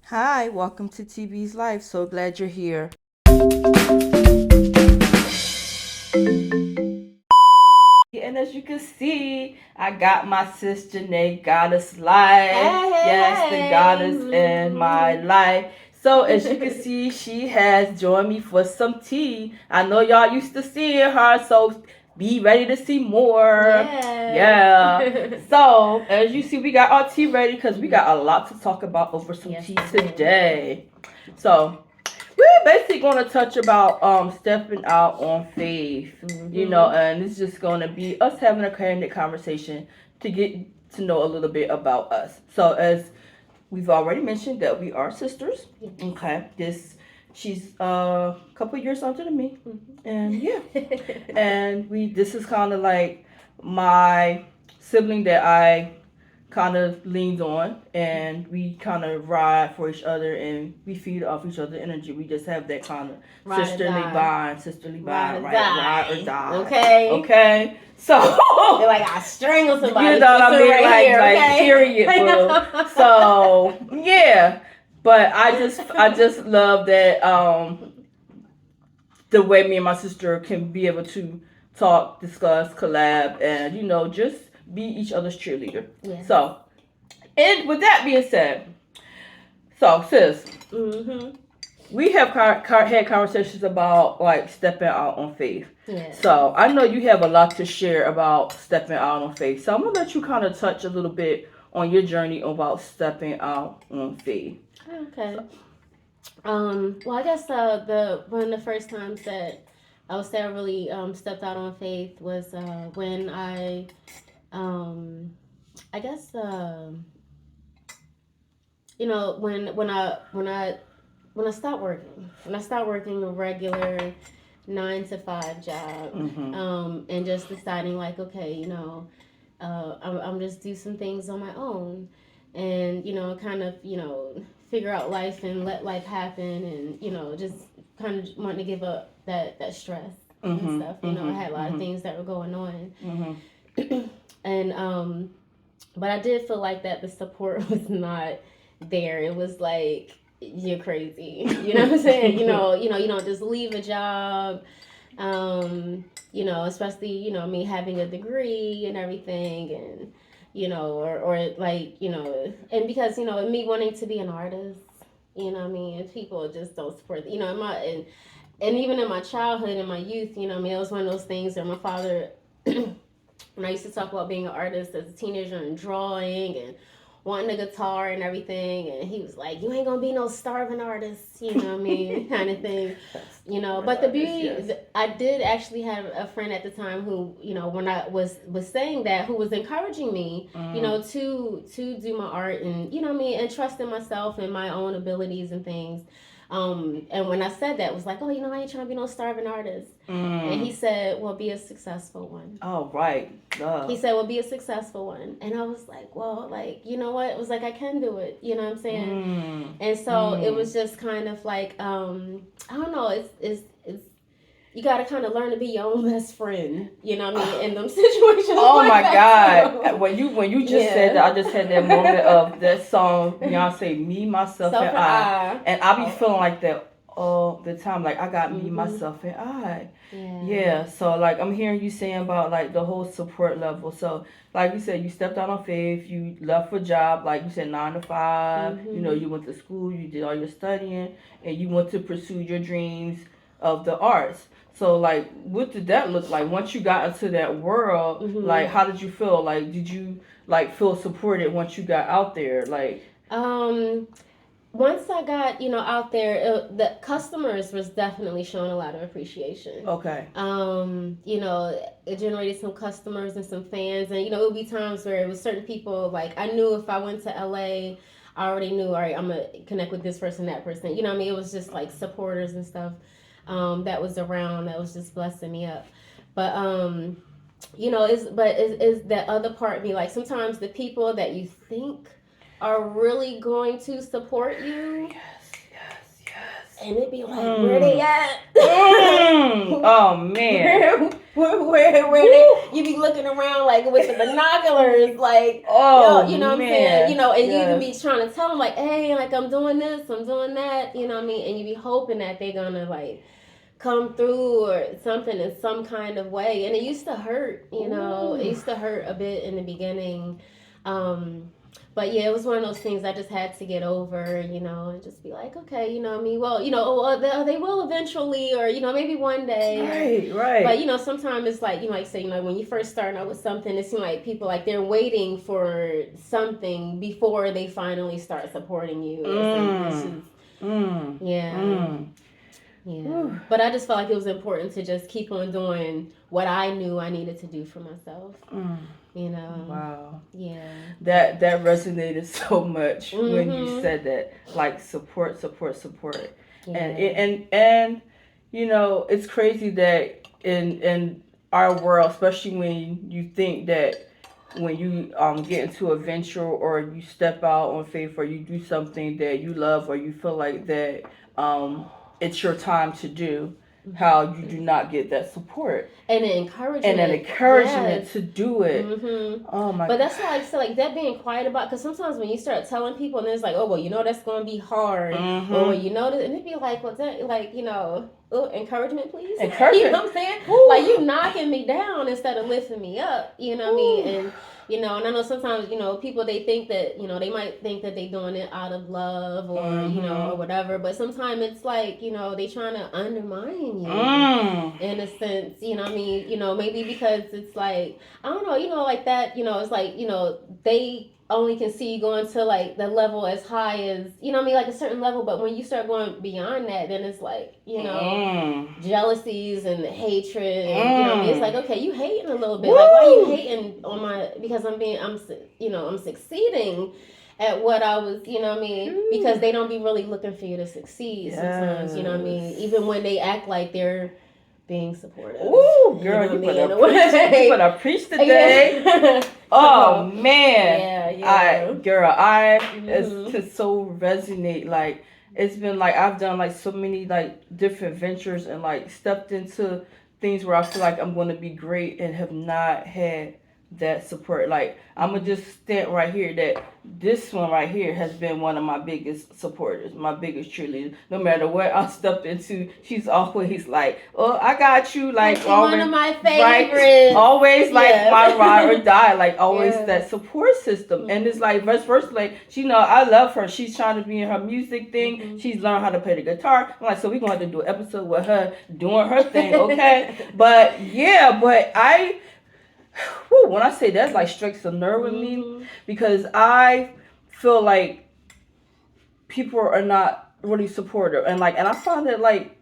Hi, welcome to TBee's Life. So glad you're here. And as you can see, I got my sis Janae Goddess Life. Yes, the goddess in my life. So as you can see, she has joined me for some tea. I know y'all used to seeing her, so be ready to see more. Yeah. So as you see, we got our tea ready because we got a lot to talk about over some tea today. So we're basically going to touch about stepping out on faith, and it's just going to be us having a candid conversation to get to know a little bit about us. So as we've already mentioned that we are sisters. Okay, she's a couple years older than me, and and this is kind of like my sibling that I kind of leans on, and we kind of ride for each other, and we feed off each other's energy. We just have that kind of sisterly bond, ride or die. Okay. So they're like I strangle somebody. You know what I mean? Like period. Boo. So yeah, but I just love that the way me and my sister can be able to talk, discuss, collab, and just be each other's cheerleader. Yeah. So, and with that being said, so sis, we have had conversations about like stepping out on faith. Yeah. So I know you have a lot to share about stepping out on faith. So I'm gonna let you kind of touch a little bit on your journey about stepping out on faith. Okay. Well, I guess one of the first times that I would say I really stepped out on faith was when I guess when I stopped working a regular 9 to 5 job, and just deciding like, okay, I'm just do some things on my own, and kind of figure out life and let life happen, and just kind of wanting to give up that stress and stuff. I had a lot of things that were going on, and but I did feel like that the support was not there. It was like, you're crazy. You know what I'm saying? You don't just leave a job. Especially, me having a degree and everything, and or like, and because, me wanting to be an artist, and people just don't support, in my and even in my childhood and my youth, it was one of those things where my father when I used to talk about being an artist as a teenager and drawing and wanting a guitar and everything, and he was like, you ain't gonna be no starving artist, kind of thing, but the beauty, I did actually have a friend at the time who, when I was saying that, who was encouraging me, to do my art, and and trust in myself and my own abilities and things. And when I said that, it was like, oh, I ain't trying to be no starving artist. And he said, well, be a successful one. Oh, right. He said, well, be a successful one. And I was like, well, like, you know what? It was like, I can do it. You know what I'm saying? And so it was just kind of like, I don't know. It's you got to kind of learn to be your own best friend, in them situations. Oh like my God! So. When you just said that, I just had that moment of that song Beyonce, "Me, Myself, and I," and I be feeling like that all the time. Like I got me, myself, and I. Yeah. So like I'm hearing you saying about like the whole support level. So like you said, you stepped out on faith. You left for job, like you said, 9 to 5. You went to school. You did all your studying, and you went to pursue your dreams of the arts. So, like, what did that look like? Once you got into that world, like, how did you feel? Like, did you, like, feel supported once you got out there? Like, once I got, out there, the customers was definitely showing a lot of appreciation. Okay. It generated some customers and some fans. And, it would be times where it was certain people, like, I knew if I went to LA, I already knew, all right, I'm going to connect with this person, that person. It was just, like, supporters and stuff. That was around, that was just blessing me up. But is that other part me, like sometimes the people that you think are really going to support you, yes, and it be like, where they at? Oh man. where you be looking around like with the binoculars, like, oh you know what I'm man, saying, you know, and you even yes. be trying to tell them like, hey, like I'm doing this, I'm doing that, you know what I mean, and you be hoping that they're gonna like come through or something in some kind of way. And it used to hurt, you know, it Ooh. used to hurt a bit in the beginning. But yeah, it was one of those things I just had to get over, you know, and just be like, okay, you know what I mean? Well, you know, they will eventually, or, you know, maybe one day. Right, right. But, you know, sometimes it's like, you know, like say, you know, when you first start out with something, it seems like people, like, they're waiting for something before they finally start supporting you. Yeah. Yeah. But I just felt like it was important to just keep on doing what I knew I needed to do for myself. You know. Wow. Yeah. That resonated so much when you said that. Like support. Yeah. And you know, it's crazy that in our world, especially when you think that when you get into a venture or you step out on faith or you do something that you love or you feel like that it's your time to do, how you do not get that support and an encouragement yes. to do it. Oh my! But that's why I said like that being quiet about, because sometimes when you start telling people and it's like, oh well, you know that's going to be hard, or you know that, and it'd be like, well, that, like, you know, encouragement, please. Encouragement. You know what I'm saying? Woo. Like you knocking me down instead of lifting me up. You know what I mean? And you know, and I know sometimes, you know, people, they think that, you know, they might think that they doing it out of love or, you know, or whatever. But sometimes it's like, you know, they trying to undermine you in a sense, you know what I mean? You know, maybe because it's like, I don't know, you know, like that, you know, it's like, you know, they only can see you going to like the level as high as, you know what I mean, like a certain level. But when you start going beyond that, then it's like, you know, jealousies and hatred. And, you know what I mean? It's like, okay, you hating a little bit. Woo! Like, why are you hating on my, because you know, I'm succeeding at what I was, you know what I mean? Because they don't be really looking for you to succeed sometimes, you know what I mean? Even when they act like they're being supportive. Ooh, girl, you better preach today. Yeah. Oh man. Yeah. It's to so resonate. Like it's been like I've done like so many like different ventures and like stepped into things where I feel like I'm going to be great and have not had that support. Like I'm gonna just stand right here that this one right here has been one of my biggest supporters, my biggest cheerleader. No matter what I stepped into, she's always like, "Oh, I got you." Like she's always, one of my favorites. Right? Always like my ride or die. Like always that support system. And it's like vice versa. Like she know I love her. She's trying to be in her music thing. She's learned how to play the guitar. I'm like, so we're gonna have to do an episode with her doing her thing, okay? But yeah, but when I say that, like strikes a nerve with me because I feel like people are not really supportive, and I find that like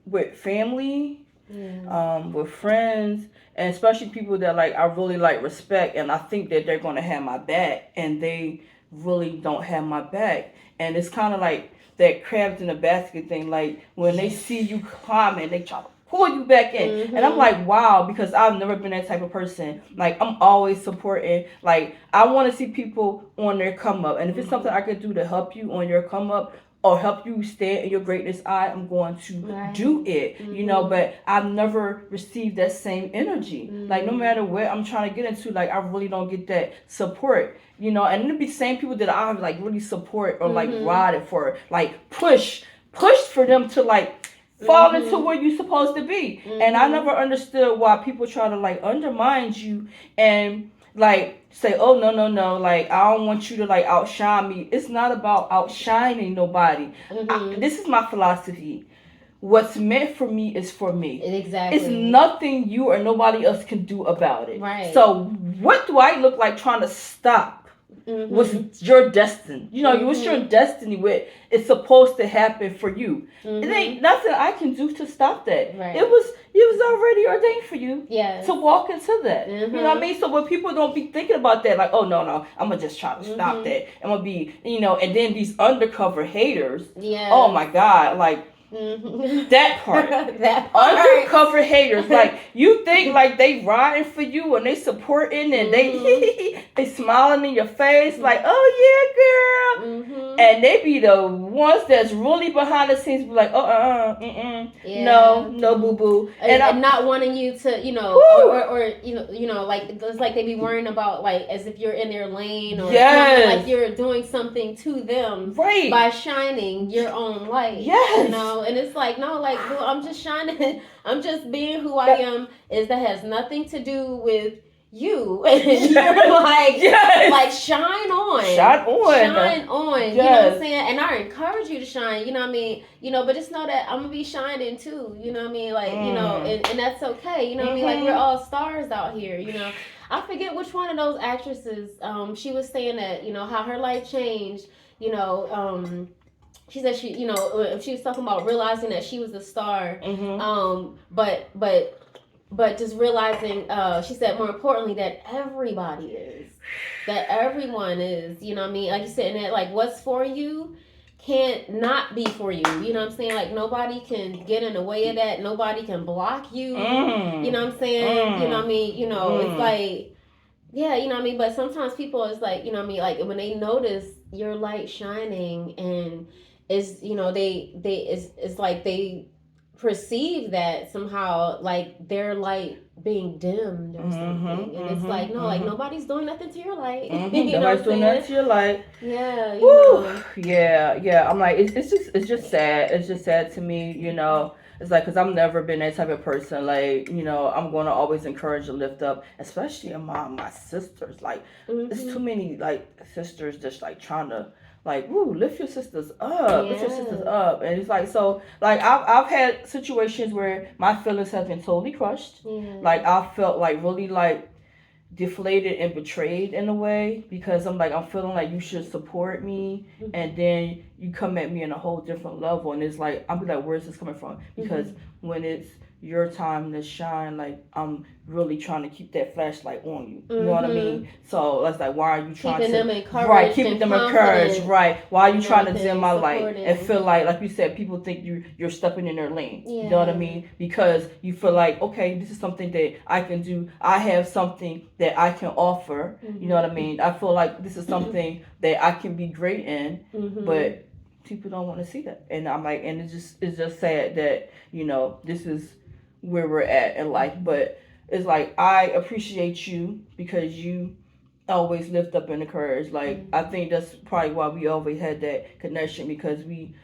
with family, with friends, and especially people that like I really like respect, and I think that they're gonna have my back, and they really don't have my back, and it's kind of like that crabs in a basket thing. Like when they see you climbing, they try to pull you back in. And I'm like, wow, because I've never been that type of person. Like I'm always supporting. Like I want to see people on their come up, and if it's something I could do to help you on your come up or help you stand in your greatness, I am going to do it. You know, but I've never received that same energy. Like no matter what I'm trying to get into, like I really don't get that support. You know, and it'll be the same people that I like really support or like ride it for, like push for them to like fall into where you're supposed to be. And I never understood why people try to like undermine you and like say, oh no, like I don't want you to like outshine me. It's not about outshining nobody. This is my philosophy. What's meant for me is for me. Exactly. It's nothing you or nobody else can do about it. Right. So what do I look like trying to stop what's your destiny? You know, what's your destiny with it's supposed to happen for you. It ain't nothing I can do to stop that. Right. It was already ordained for you to walk into that. You know what I mean? So when people don't be thinking about that, like, oh no, I'm gonna just try to stop that. I'm gonna be, you know, and then these undercover haters. Yeah. Oh my God, like That part. That part. Undercover haters, like you think like they riding for you and they supporting and they smiling in your face like, oh yeah, girl, and they be the ones that's really behind the scenes, be like, no, boo boo, and not wanting you to, or like it's like they be worrying about like as if you're in their lane or like you're doing something to them by shining your own light. And it's like, no, like, well, I'm just shining. I'm just being who I am. That has nothing to do with you. And you're like shine on. You know what I'm saying? And I encourage you to shine. You know what I mean? But just know that I'm gonna be shining too. You know what I mean? Like and that's okay. You know what I mean? Like we're all stars out here. I forget which one of those actresses. She was saying that how her life changed. She said she was talking about realizing that she was a star, but just realizing, she said more importantly that everybody is, that everyone is, you know what I mean? Like you said, and that like what's for you can't not be for you. You know what I'm saying? Like nobody can get in the way of that. Nobody can block you. You know what I'm saying? You know what I mean? It's like, yeah, you know what I mean? But sometimes people is like, you know what I mean? Like when they notice your light shining and it's, it's like they perceive that somehow like their light being dimmed or something, and it's like no, like nobody's doing nothing to your light. Nobody's doing nothing to your light. Yeah, yeah. I'm like, it's just sad. It's just sad to me, It's like, because I've never been that type of person. Like, I'm going to always encourage and lift up, especially among my sisters. Like, there's too many, like, sisters just, like, trying to, like, woo, lift your sisters up. Lift your sisters up. And it's like, so, like, I've had situations where my feelings have been totally crushed. Like, I felt, like, really, like, deflated and betrayed in a way, because I'm feeling like you should support me, and then you come at me in a whole different level, and it's like, I'll be like, where's this coming from? Because when it's your time to shine, like, I'm really trying to keep that flashlight on you. You know what I mean? So it's like, why are you trying keeping to them encouraged, right, keeping them encouraged, right? Why are you trying to dim my light supported. and feel like you said, people think you're stepping in their lane. You know what I mean? Because you feel like, okay, this is something that I can do. I have something that I can offer. You know what I mean? I feel like this is something that I can be great in, but people don't want to see that. And I'm like, and it's just sad that, this is where we're at in life. But it's like, I appreciate you because you always lift up and encourage. Like, I think that's probably why we always had that connection, because we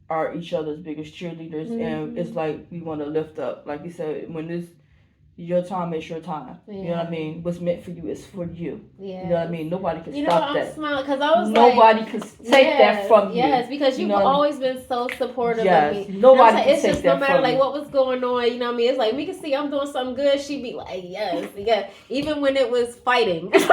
are each other's biggest cheerleaders. And it's like, we want to lift up. Like you said, when this your time is your time. You know what I mean? What's meant for you is for you. You know what I mean? Nobody can stop that. I'm smiling because I was nobody can take that from you. Yes, because you've always been so supportive of me. Nobody can it's take just that no matter from like you. what was going on. You know what I mean? It's like we can see I'm doing something good. She'd be like, yes. Even when it was fighting. She was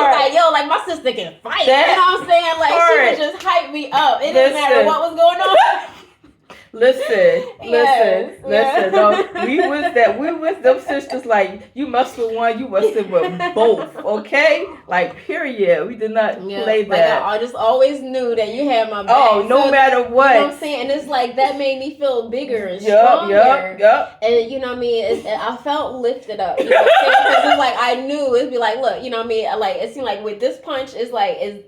like, yo, like my sister can fight. You know what I'm saying? Like she would just hype me up. It didn't matter what was going on. Listen. No, we with them sisters. Like, you must with one, you must with both. Okay, like, period. We did not play that. Like, I just always knew that you had my back. Oh, no matter what. You know what I'm saying? And it's like that made me feel bigger and stronger. Yep. And you know what I mean? I felt lifted up. You know what I'm saying? Because it's like I knew it'd be like, look, you know what I mean? Like it seemed like with this punch, it's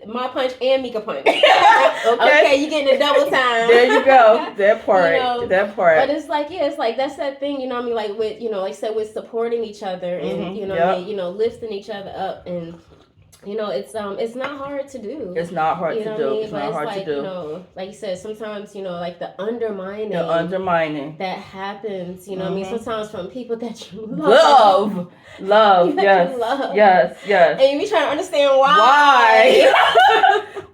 my punch and Mika punch. Okay, you getting a double time. There you go. That part. That part. But it's like, it's like that's that thing, you know what I mean? Like with, like I said, with supporting each other and what I mean, lifting each other up, and it's not hard to do. It's not hard to do. It's not hard to do. Like you said, sometimes like the undermining that happens. You know what I mean? Sometimes from people that you love. Yes. And you be trying to understand why.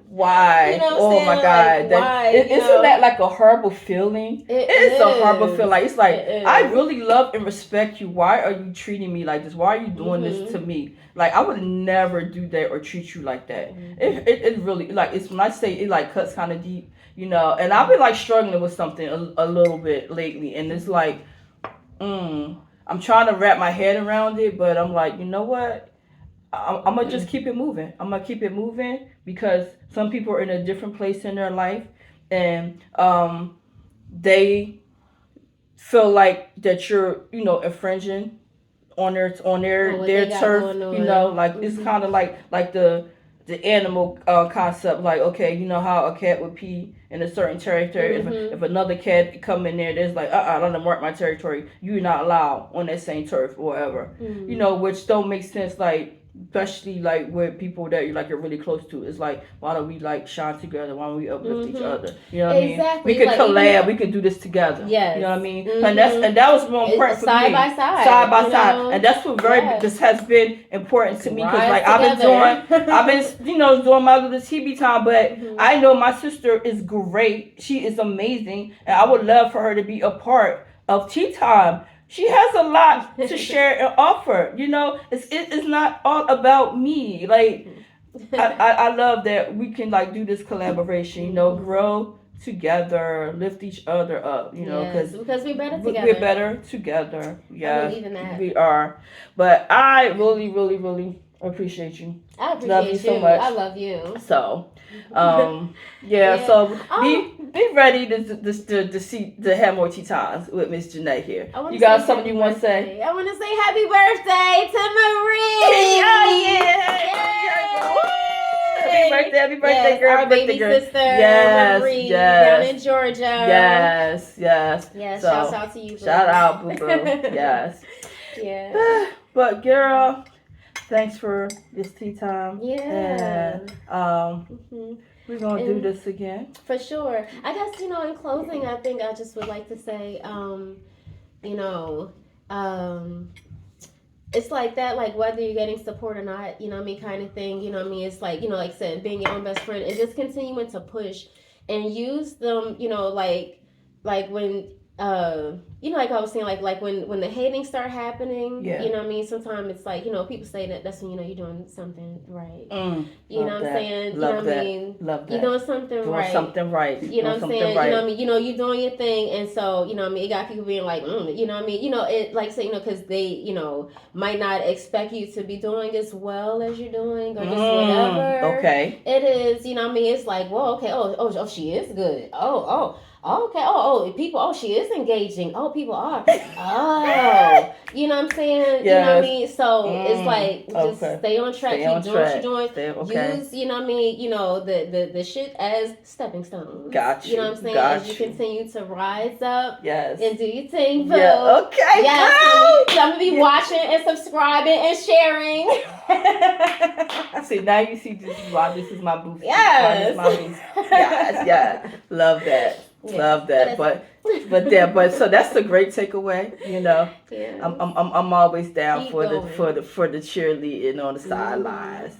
Why? You know what I'm saying? My God. Like, why? Isn't that like a horrible feeling? It's a horrible feeling. Like, it's like, I really love and respect you. Why are you treating me like this? Why are you doing this to me? Like, I would never do that or treat you like that. It really, like, it's when I say it, like, cuts kind of deep, and I've been, like, struggling with something a little bit lately. And it's like, I'm trying to wrap my head around it, but I'm like, you know what? I'm going to just keep it moving. I'm going to keep it moving because some people are in a different place in their life. and they feel like that you're, infringing on their turf, like it's kind of like the animal concept, like, okay, you know how a cat would pee in a certain territory. If another cat come in there, there's like, let them mark my territory, you're not allowed on that same turf or whatever. Which don't make sense, like, especially like with people that you're really close to. It's like, why don't we like shine together? Why don't we uplift each other? You know what I mean? We could collab. We could do this together. Yes. You know what I mean? And that was more important for me. Side by side, and that's what this has been important to me, because like I've been doing my little TBee time, but I know my sister is great. She is amazing, and I would love for her to be a part of tea time. She has a lot to share and offer. It's not all about me. Like, I love that we can like do this collaboration. Grow together, lift each other up. Because we're better together. We're better together. Yeah, I believe in that. We are. But I really, really, really appreciate you. I appreciate you so much. I love you. So, yeah. So be ready to have more tea times with Miss Janae here. You got something you want to say? I want to say happy birthday to Marie. Happy birthday, girl. Our baby sister, Marie, down in Georgia. Yes. So, shout out to you, boo. Shout out, boo. Yes. Yeah. But girl, thanks for this tea time. Yeah. And we're gonna do this again. For sure. I guess, in closing, I think I just would like to say, it's like that, like whether you're getting support or not, kind of thing, it's like, like I said, being your own best friend and just continuing to push and use them, like when, like I was saying, like when the hating start happening, sometimes it's like, people say that's when, you're doing something right. You know what I'm saying? Love that. You're doing something right. Something right. You know what I'm saying? Right. You're doing your thing, and so, it got people being like, it, like, say, because they, might not expect you to be doing as well as you're doing, or just whatever. Okay. It is, it's like, well, okay, oh, she is good. Okay. People. She is engaging. People are. You know what I'm saying? Yes. You know what I mean? So it's like just stay on track. Keep doing what you're doing. Use, the shit as stepping stones. Gotcha. You know what I'm saying? As you continue to rise up. Yes. And do your thing, boo. Yeah. Okay. Yes. I'm gonna be watching and subscribing and sharing. See, now you see, this is why this is my booth. Yes. Yes. Love that. Yeah. Love that, but so that's a great takeaway. Yeah. I'm always down for the cheerleading on the sidelines.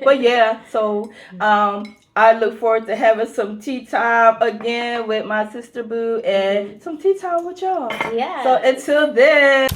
But yeah, so I look forward to having some tea time again with my sister boo and some tea time with y'all. Yeah. So until then.